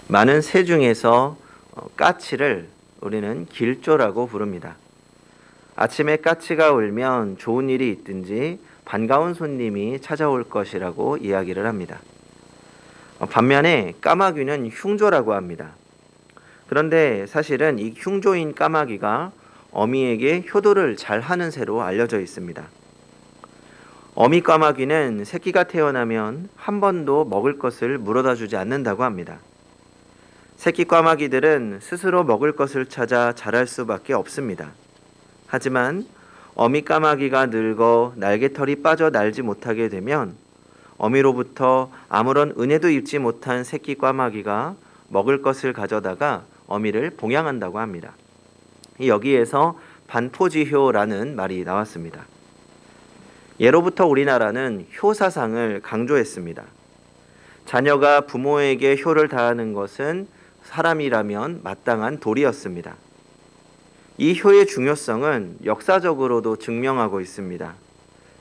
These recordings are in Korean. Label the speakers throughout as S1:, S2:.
S1: 많은 새 중에서 까치를 우리는 길조라고 부릅니다. 아침에 까치가 울면 좋은 일이 있든지 반가운 손님이 찾아올 것이라고 이야기를 합니다. 반면에 까마귀는 흉조라고 합니다. 그런데 사실은 이 흉조인 까마귀가 어미에게 효도를 잘 하는 새로 알려져 있습니다. 어미 까마귀는 새끼가 태어나면 한 번도 먹을 것을 물어다 주지 않는다고 합니다. 새끼 까마귀들은 스스로 먹을 것을 찾아 자랄 수밖에 없습니다. 하지만 어미 까마귀가 늙어 날개털이 빠져 날지 못하게 되면 어미로부터 아무런 은혜도 입지 못한 새끼 까마귀가 먹을 것을 가져다가 어미를 봉양한다고 합니다. 여기에서 반포지효라는 말이 나왔습니다. 예로부터 우리나라는 효사상을 강조했습니다. 자녀가 부모에게 효를 다하는 것은 사람이라면 마땅한 도리였습니다. 이 효의 중요성은 역사적으로도 증명하고 있습니다.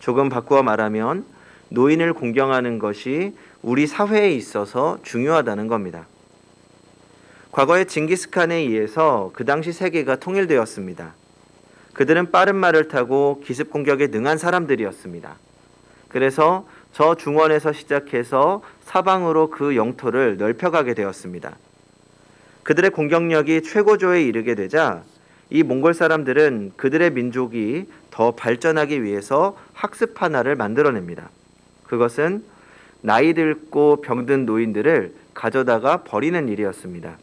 S1: 조금 바꾸어 말하면 노인을 공경하는 것이 우리 사회에 있어서 중요하다는 겁니다. 과거에 징기스칸에 의해서 그 당시 세계가 통일되었습니다. 그들은 빠른 말을 타고 기습 공격에 능한 사람들이었습니다. 그래서 저 중원에서 시작해서 사방으로 그 영토를 넓혀가게 되었습니다. 그들의 공격력이 최고조에 이르게 되자 이 몽골 사람들은 그들의 민족이 더 발전하기 위해서 학습 하나를 만들어냅니다. 그것은 나이 들고 병든 노인들을 가져다가 버리는 일이었습니다.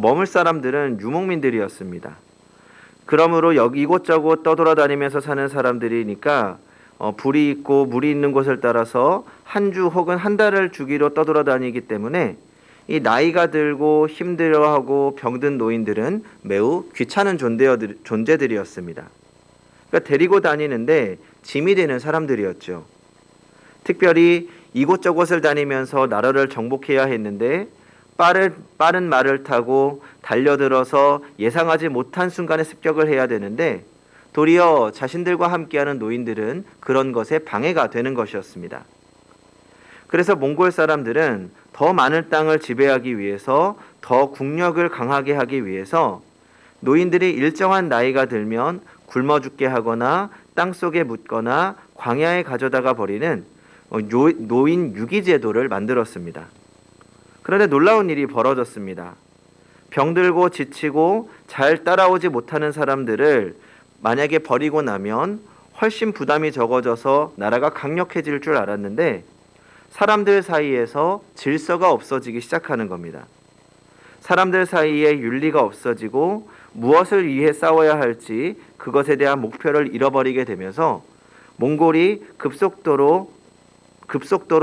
S1: 머물 사람들은 유목민들이었습니다. 그러므로 이곳저곳 떠돌아다니면서 사는 사람들이니까 불이 있고 물이 있는 곳을 따라서 한 주 혹은 한 달을 주기로 떠돌아다니기 때문에 이 나이가 들고 힘들어하고 병든 노인들은 매우 귀찮은 존재들이었습니다. 그러니까 데리고 다니는데 짐이 되는 사람들이었죠. 특별히 이곳저곳을 다니면서 나라를 정복해야 했는데 빠른 말을 타고 달려들어서 예상하지 못한 순간에 습격을 해야 되는데 도리어 자신들과 함께하는 노인들은 그런 것에 방해가 되는 것이었습니다. 그래서 몽골 사람들은 더 많은 땅을 지배하기 위해서 더 국력을 강하게 하기 위해서 노인들이 일정한 나이가 들면 굶어 죽게 하거나 땅속에 묻거나 광야에 가져다가 버리는 노인 유기제도를 만들었습니다. 그런데 놀라운 일이 벌어졌습니다. 병들고 지치고 잘 따라오지 못하는 사람들을 만약에 버리고 나면 훨씬 부담이 적어져서 나라가 강력해질 줄 알았는데 사람들 사이에서 질서가 없어지기 시작하는 겁니다. 사람들 사이에 윤리가 없어지고 무엇을 위해 싸워야 할지 그것에 대한 목표를 잃어버리게 되면서 몽골이 급속도로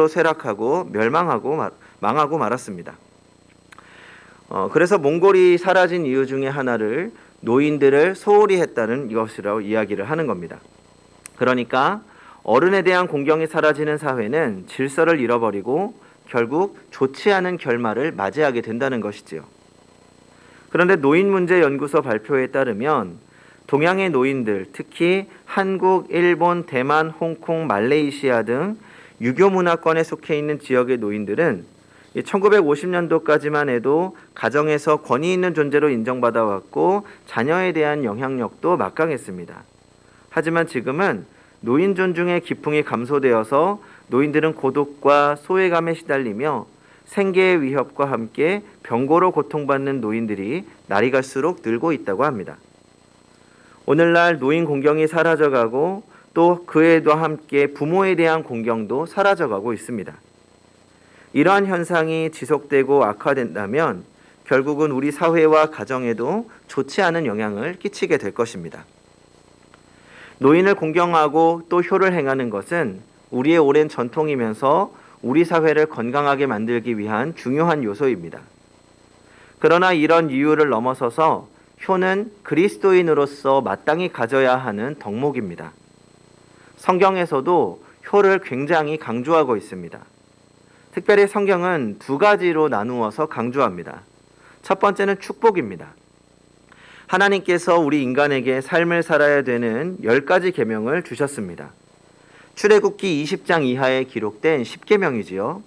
S1: 쇠락하고 망하고 말았습니다. 그래서 몽골이 사라진 이유 중에 하나를 노인들을 소홀히 했다는 것이라고 이야기를 하는 겁니다. 그러니까 어른에 대한 공경이 사라지는 사회는 질서를 잃어버리고 결국 좋지 않은 결말을 맞이하게 된다는 것이지요. 그런데 노인문제연구소 발표에 따르면 동양의 노인들, 특히 한국, 일본, 대만, 홍콩, 말레이시아 등 유교 문화권에 속해 있는 지역의 노인들은 1950년도까지만 해도 가정에서 권위 있는 존재로 인정받아 왔고 자녀에 대한 영향력도 막강했습니다. 하지만 지금은 노인 존중의 기풍이 감소되어서 노인들은 고독과 소외감에 시달리며 생계의 위협과 함께 병고로 고통받는 노인들이 날이 갈수록 늘고 있다고 합니다. 오늘날 노인 공경이 사라져가고 또 그에도 함께 부모에 대한 공경도 사라져가고 있습니다. 이러한 현상이 지속되고 악화된다면 결국은 우리 사회와 가정에도 좋지 않은 영향을 끼치게 될 것입니다. 노인을 공경하고 또 효를 행하는 것은 우리의 오랜 전통이면서 우리 사회를 건강하게 만들기 위한 중요한 요소입니다. 그러나 이런 이유를 넘어서서 효는 그리스도인으로서 마땅히 가져야 하는 덕목입니다. 성경에서도 효를 굉장히 강조하고 있습니다. 특별히 성경은 두 가지로 나누어서 강조합니다. 첫 번째는 축복입니다. 하나님께서 우리 인간에게 삶을 살아야 되는 10가지 계명을 주셨습니다. 출애굽기 20장 이하에 기록된 10계명이지요.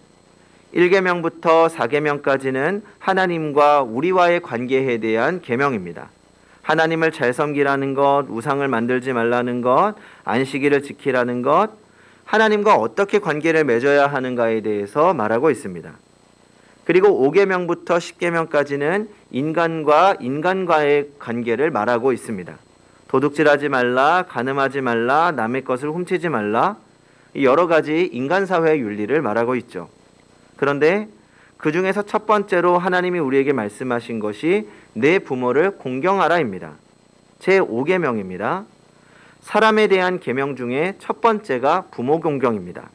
S1: 1계명부터 4계명까지는 하나님과 우리와의 관계에 대한 계명입니다. 하나님을 잘 섬기라는 것, 우상을 만들지 말라는 것, 안식일을 지키라는 것, 하나님과 어떻게 관계를 맺어야 하는가에 대해서 말하고 있습니다. 그리고 5계명부터 10계명까지는 인간과 인간과의 관계를 말하고 있습니다. 도둑질하지 말라, 간음하지 말라, 남의 것을 훔치지 말라, 여러 가지 인간사회의 윤리를 말하고 있죠. 그런데 그 중에서 첫 번째로 하나님이 우리에게 말씀하신 것이 내 부모를 공경하라입니다. 제5계명입니다. 사람에 대한 계명 중에 첫 번째가 부모 공경입니다.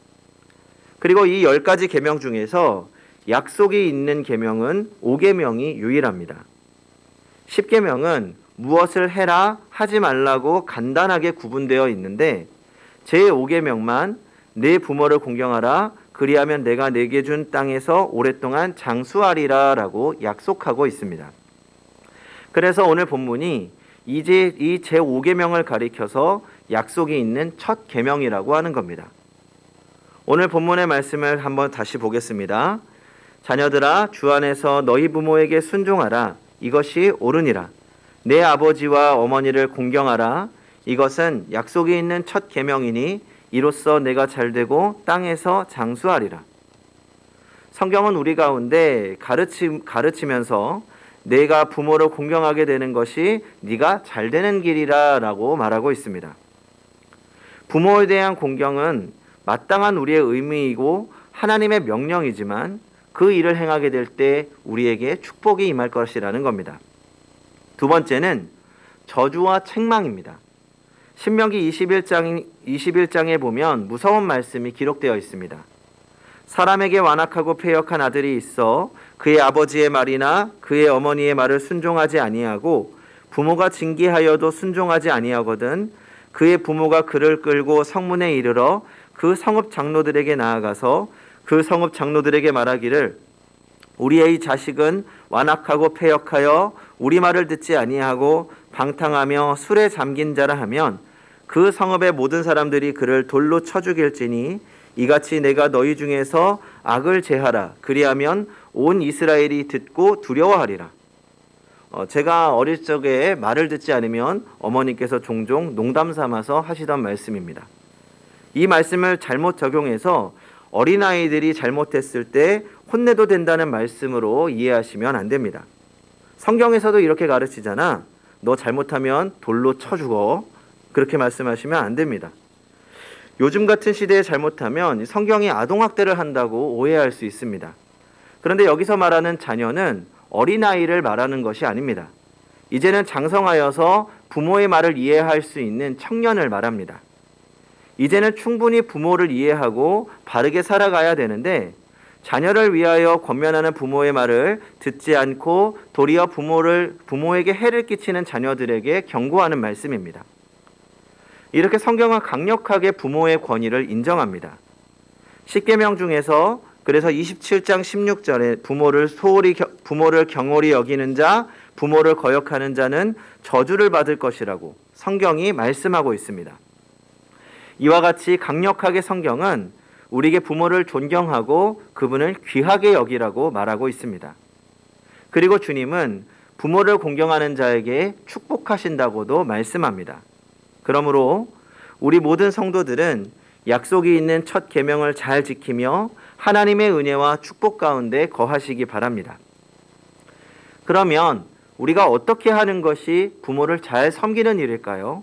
S1: 그리고 이 10가지 계명 중에서 약속이 있는 계명은 5계명이 유일합니다. 10계명은 무엇을 해라, 하지 말라고 간단하게 구분되어 있는데 제5계명만 내 부모를 공경하라, 그리하면 내가 내게 준 땅에서 오랫동안 장수하리라 라고 약속하고 있습니다. 그래서 오늘 본문이 이제 이 제5계명을 가리켜서 약속이 있는 첫 계명이라고 하는 겁니다. 오늘 본문의 말씀을 한번 다시 보겠습니다. 자녀들아, 주 안에서 너희 부모에게 순종하라. 이것이 옳으니라. 내 아버지와 어머니를 공경하라. 이것은 약속이 있는 첫 계명이니 이로써 내가 잘되고 땅에서 장수하리라. 성경은 우리 가운데 가르치면서 내가 부모를 공경하게 되는 것이 네가 잘되는 길이라 라고 말하고 있습니다. 부모에 대한 공경은 마땅한 우리의 의무이고 하나님의 명령이지만 그 일을 행하게 될 때 우리에게 축복이 임할 것이라는 겁니다. 두 번째는 저주와 책망입니다. 신명기 21장에 보면 무서운 말씀이 기록되어 있습니다. 사람에게 완악하고 패역한 아들이 있어 그의 아버지의 말이나 그의 어머니의 말을 순종하지 아니하고 부모가 징계하여도 순종하지 아니하거든 그의 부모가 그를 끌고 성문에 이르러 그 성읍 장로들에게 나아가서 그 성읍 장로들에게 말하기를 우리의 자식은 완악하고 패역하여 우리 말을 듣지 아니하고 방탕하며 술에 잠긴 자라 하면 그 성읍의 모든 사람들이 그를 돌로 쳐 죽일지니 이같이 내가 너희 중에서 악을 제하라. 그리하면 온 이스라엘이 듣고 두려워하리라. 제가 어릴 적에 말을 듣지 않으면 어머니께서 종종 농담 삼아서 하시던 말씀입니다. 이 말씀을 잘못 적용해서 어린아이들이 잘못했을 때 혼내도 된다는 말씀으로 이해하시면 안 됩니다. 성경에서도 이렇게 가르치잖아. 너 잘못하면 돌로 쳐 죽어. 그렇게 말씀하시면 안 됩니다. 요즘 같은 시대에 잘못하면 성경이 아동학대를 한다고 오해할 수 있습니다. 그런데 여기서 말하는 자녀는 어린아이를 말하는 것이 아닙니다. 이제는 장성하여서 부모의 말을 이해할 수 있는 청년을 말합니다. 이제는 충분히 부모를 이해하고 바르게 살아가야 되는데 자녀를 위하여 권면하는 부모의 말을 듣지 않고 도리어 부모에게 해를 끼치는 자녀들에게 경고하는 말씀입니다. 이렇게 성경은 강력하게 부모의 권위를 인정합니다. 10계명 중에서 그래서 27장 16절에 부모를 경홀히 여기는 자, 부모를 거역하는 자는 저주를 받을 것이라고 성경이 말씀하고 있습니다. 이와 같이 강력하게 성경은 우리에게 부모를 존경하고 그분을 귀하게 여기라고 말하고 있습니다. 그리고 주님은 부모를 공경하는 자에게 축복하신다고도 말씀합니다. 그러므로 우리 모든 성도들은 약속이 있는 첫 계명을 잘 지키며 하나님의 은혜와 축복 가운데 거하시기 바랍니다. 그러면 우리가 어떻게 하는 것이 부모를 잘 섬기는 일일까요?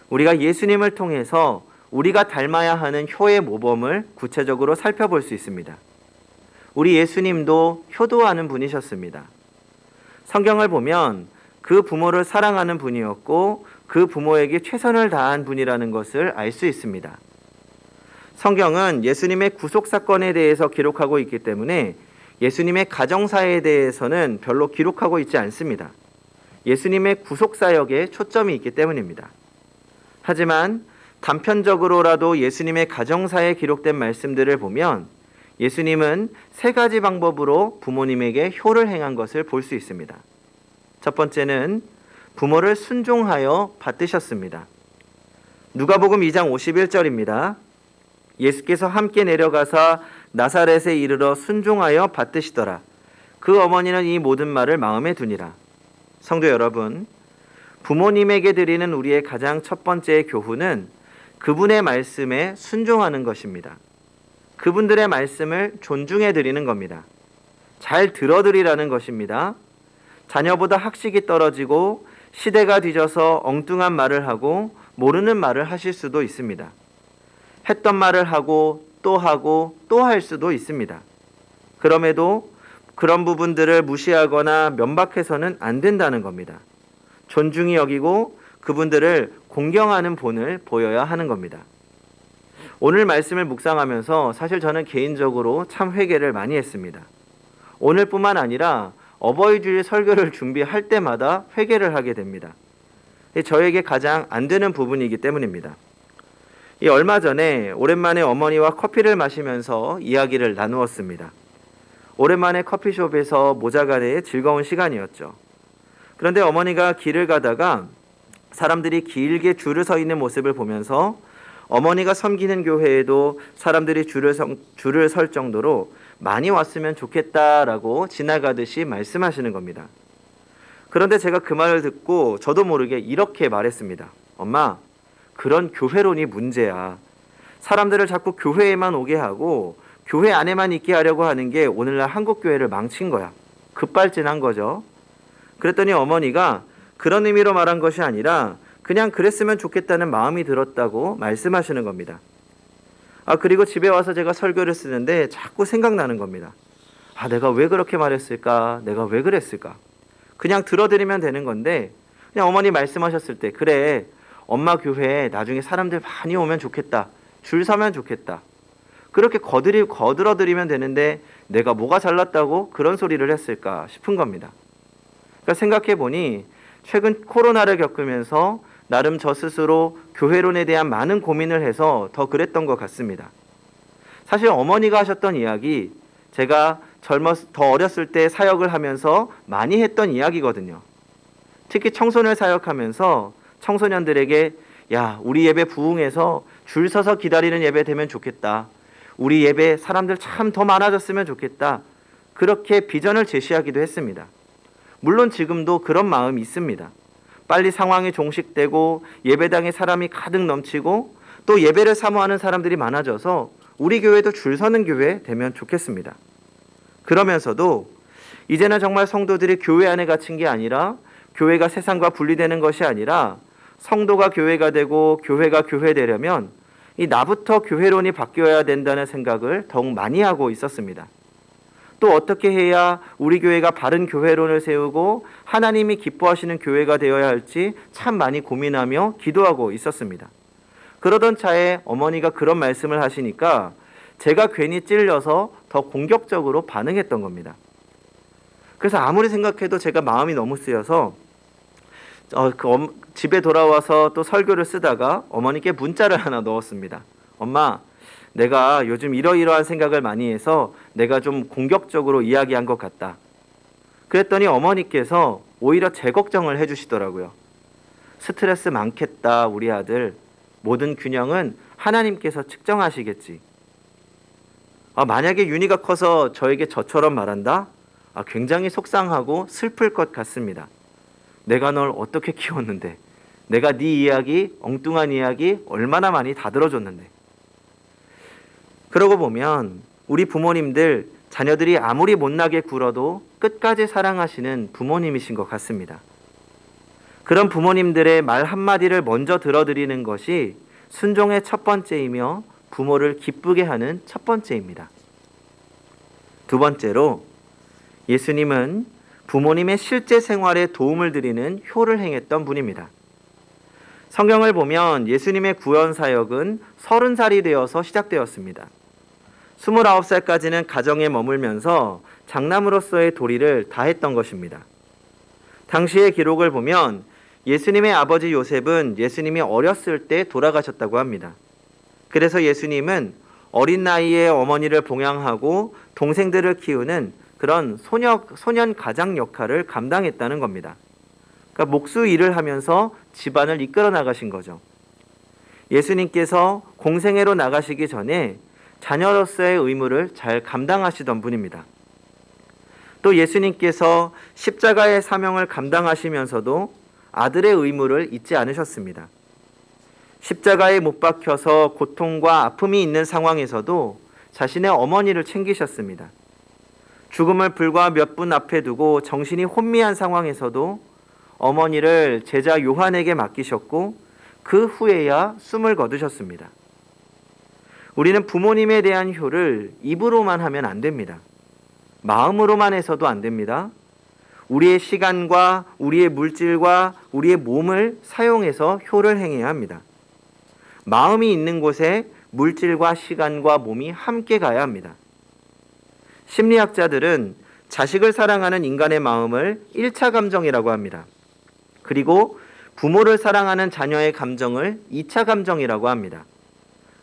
S1: 우리가 예수님을 통해서 우리가 닮아야 하는 효의 모범을 구체적으로 살펴볼 수 있습니다. 우리 예수님도 효도하는 분이셨습니다. 성경을 보면 그 부모를 사랑하는 분이었고 그 부모에게 최선을 다한 분이라는 것을 알 수 있습니다. 성경은 예수님의 구속 사건에 대해서 기록하고 있기 때문에 예수님의 가정사에 대해서는 별로 기록하고 있지 않습니다. 예수님의 구속 사역에 초점이 있기 때문입니다. 하지만 단편적으로라도 예수님의 가정사에 기록된 말씀들을 보면 예수님은 3가지 방법으로 부모님에게 효를 행한 것을 볼 수 있습니다. 첫 번째는 부모를 순종하여 받드셨습니다. 누가복음 2장 51절입니다. 예수께서 함께 내려가사 나사렛에 이르러 순종하여 받드시더라. 그 어머니는 이 모든 말을 마음에 두니라. 성도 여러분, 부모님에게 드리는 우리의 가장 첫 번째 교훈은 그분의 말씀에 순종하는 것입니다. 그분들의 말씀을 존중해 드리는 겁니다. 잘 들어드리라는 것입니다. 자녀보다 학식이 떨어지고 시대가 뒤져서 엉뚱한 말을 하고 모르는 말을 하실 수도 있습니다. 했던 말을 하고 또 할 수도 있습니다. 그럼에도 그런 부분들을 무시하거나 면박해서는 안 된다는 겁니다. 존중히 여기고 그분들을 공경하는 본을 보여야 하는 겁니다. 오늘 말씀을 묵상하면서 사실 저는 개인적으로 참 회개를 많이 했습니다. 오늘뿐만 아니라 어버이 주일 설교를 준비할 때마다 회개를 하게 됩니다. 저에게 가장 안 되는 부분이기 때문입니다. 얼마 전에 오랜만에 어머니와 커피를 마시면서 이야기를 나누었습니다. 오랜만에 커피숍에서 모자간의 즐거운 시간이었죠. 그런데 어머니가 길을 가다가 사람들이 길게 줄을 서 있는 모습을 보면서 어머니가 섬기는 교회에도 사람들이 줄을 설 정도로 많이 왔으면 좋겠다라고 지나가듯이 말씀하시는 겁니다. 그런데 제가 그 말을 듣고 저도 모르게 이렇게 말했습니다. 엄마, 그런 교회론이 문제야. 사람들을 자꾸 교회에만 오게 하고 교회 안에만 있게 하려고 하는 게 오늘날 한국 교회를 망친 거야. 급발진한 거죠. 그랬더니 어머니가 그런 의미로 말한 것이 아니라 그냥 그랬으면 좋겠다는 마음이 들었다고 말씀하시는 겁니다. 그리고 집에 와서 제가 설교를 쓰는데 자꾸 생각나는 겁니다. 내가 왜 그렇게 말했을까? 내가 왜 그랬을까? 그냥 들어드리면 되는 건데 그냥 어머니 말씀하셨을 때 그래, 엄마 교회에 나중에 사람들 많이 오면 좋겠다. 줄 서면 좋겠다. 그렇게 거들어드리면 되는데 내가 뭐가 잘났다고 그런 소리를 했을까 싶은 겁니다. 그러니까 생각해보니 최근 코로나를 겪으면서 나름 저 스스로 교회론에 대한 많은 고민을 해서 더 그랬던 것 같습니다. 사실 어머니가 하셨던 이야기, 제가 더 어렸을 때 사역을 하면서 많이 했던 이야기거든요. 특히 청소년 사역하면서 청소년들에게 야, 우리 예배 부흥해서 줄 서서 기다리는 예배 되면 좋겠다. 우리 예배 사람들 참 더 많아졌으면 좋겠다. 그렇게 비전을 제시하기도 했습니다. 물론 지금도 그런 마음이 있습니다. 빨리 상황이 종식되고 예배당에 사람이 가득 넘치고 또 예배를 사모하는 사람들이 많아져서 우리 교회도 줄 서는 교회 되면 좋겠습니다. 그러면서도 이제는 정말 성도들이 교회 안에 갇힌 게 아니라 교회가 세상과 분리되는 것이 아니라 성도가 교회가 되고 교회가 교회되려면 이 나부터 교회론이 바뀌어야 된다는 생각을 더욱 많이 하고 있었습니다. 또 어떻게 해야 우리 교회가 바른 교회론을 세우고 하나님이 기뻐하시는 교회가 되어야 할지 참 많이 고민하며 기도하고 있었습니다. 그러던 차에 어머니가 그런 말씀을 하시니까 제가 괜히 찔려서 더 공격적으로 반응했던 겁니다. 그래서 아무리 생각해도 제가 마음이 너무 쓰여서 집에 돌아와서 또 설교를 쓰다가 어머니께 문자를 하나 넣었습니다. 엄마, 내가 요즘 이러이러한 생각을 많이 해서 내가 좀 공격적으로 이야기한 것 같다. 그랬더니 어머니께서 오히려 제 걱정을 해주시더라고요. 스트레스 많겠다, 우리 아들. 모든 균형은 하나님께서 측정하시겠지. 만약에 윤희가 커서 저에게 저처럼 말한다? 굉장히 속상하고 슬플 것 같습니다. 내가 널 어떻게 키웠는데, 내가 네 이야기, 엉뚱한 이야기 얼마나 많이 다 들어줬는데. 그러고 보면 우리 부모님들, 자녀들이 아무리 못나게 굴어도 끝까지 사랑하시는 부모님이신 것 같습니다. 그런 부모님들의 말 한마디를 먼저 들어드리는 것이 순종의 첫 번째이며 부모를 기쁘게 하는 첫 번째입니다. 두 번째로, 예수님은 부모님의 실제 생활에 도움을 드리는 효를 행했던 분입니다. 성경을 보면 예수님의 구원 사역은 30살이 되어서 시작되었습니다. 29살까지는 가정에 머물면서 장남으로서의 도리를 다했던 것입니다. 당시의 기록을 보면 예수님의 아버지 요셉은 예수님이 어렸을 때 돌아가셨다고 합니다. 그래서 예수님은 어린 나이에 어머니를 봉양하고 동생들을 키우는 그런 소년 가장 역할을 감당했다는 겁니다. 그러니까 목수 일을 하면서 집안을 이끌어 나가신 거죠. 예수님께서 공생애로 나가시기 전에 자녀로서의 의무를 잘 감당하시던 분입니다. 또 예수님께서 십자가의 사명을 감당하시면서도 아들의 의무를 잊지 않으셨습니다. 십자가에 못 박혀서 고통과 아픔이 있는 상황에서도 자신의 어머니를 챙기셨습니다. 죽음을 불과 몇 분 앞에 두고 정신이 혼미한 상황에서도 어머니를 제자 요한에게 맡기셨고 그 후에야 숨을 거두셨습니다. 우리는 부모님에 대한 효를 입으로만 하면 안 됩니다. 마음으로만 해서도 안 됩니다. 우리의 시간과 우리의 물질과 우리의 몸을 사용해서 효를 행해야 합니다. 마음이 있는 곳에 물질과 시간과 몸이 함께 가야 합니다. 심리학자들은 자식을 사랑하는 인간의 마음을 1차 감정이라고 합니다. 그리고 부모를 사랑하는 자녀의 감정을 2차 감정이라고 합니다.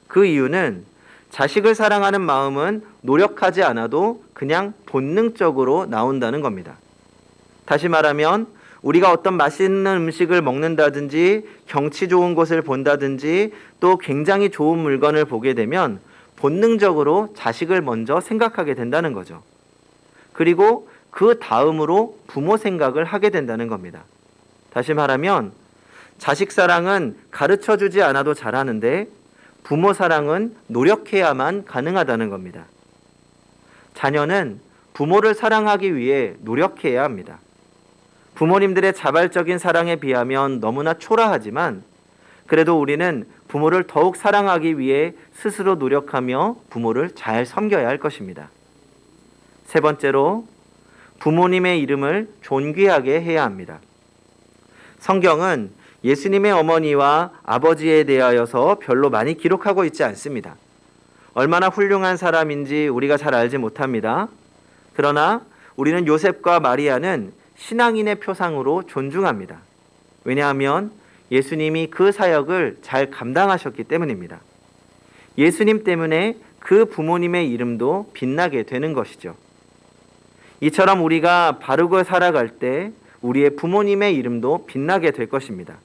S1: 그 이유는 자식을 사랑하는 마음은 노력하지 않아도 그냥 본능적으로 나온다는 겁니다. 다시 말하면 우리가 어떤 맛있는 음식을 먹는다든지 경치 좋은 곳을 본다든지 또 굉장히 좋은 물건을 보게 되면 본능적으로 자식을 먼저 생각하게 된다는 거죠. 그리고 그 다음으로 부모 생각을 하게 된다는 겁니다. 다시 말하면 자식 사랑은 가르쳐주지 않아도 잘하는데 부모 사랑은 노력해야만 가능하다는 겁니다. 자녀는 부모를 사랑하기 위해 노력해야 합니다. 부모님들의 자발적인 사랑에 비하면 너무나 초라하지만 그래도 우리는 부모를 더욱 사랑하기 위해 스스로 노력하며 부모를 잘 섬겨야 할 것입니다. 세 번째로 부모님의 이름을 존귀하게 해야 합니다. 성경은 예수님의 어머니와 아버지에 대하여서 별로 많이 기록하고 있지 않습니다. 얼마나 훌륭한 사람인지 우리가 잘 알지 못합니다. 그러나 우리는 요셉과 마리아는 신앙인의 표상으로 존중합니다. 왜냐하면 예수님이 그 사역을 잘 감당하셨기 때문입니다. 예수님 때문에 그 부모님의 이름도 빛나게 되는 것이죠. 이처럼 우리가 바르고 살아갈 때 우리의 부모님의 이름도 빛나게 될 것입니다.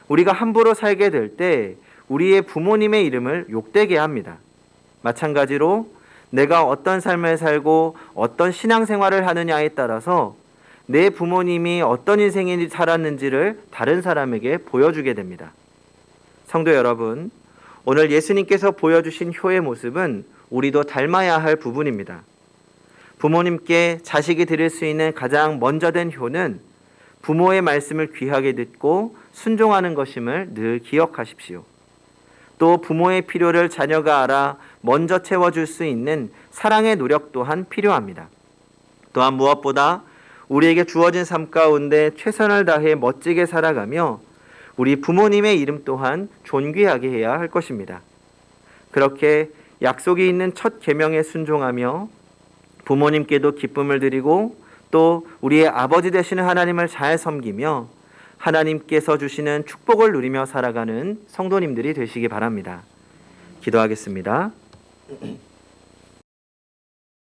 S1: 우리가 함부로 살게 될 때 우리의 부모님의 이름을 욕되게 합니다. 마찬가지로 내가 어떤 삶을 살고 어떤 신앙생활을 하느냐에 따라서 내 부모님이 어떤 인생을 살았는지를 다른 사람에게 보여주게 됩니다. 성도 여러분, 오늘 예수님께서 보여주신 효의 모습은 우리도 닮아야 할 부분입니다. 부모님께 자식이 드릴 수 있는 가장 먼저 된 효는 부모의 말씀을 귀하게 듣고 순종하는 것임을 늘 기억하십시오. 또 부모의 필요를 자녀가 알아 먼저 채워줄 수 있는 사랑의 노력 또한 필요합니다. 또한 무엇보다 우리에게 주어진 삶 가운데 최선을 다해 멋지게 살아가며 우리 부모님의 이름 또한 존귀하게 해야 할 것입니다. 그렇게 약속이 있는 첫 계명에 순종하며 부모님께도 기쁨을 드리고 또 우리의 아버지 되시는 하나님을 잘 섬기며 하나님께서 주시는 축복을 누리며 살아가는 성도님들이 되시기 바랍니다. 기도하겠습니다.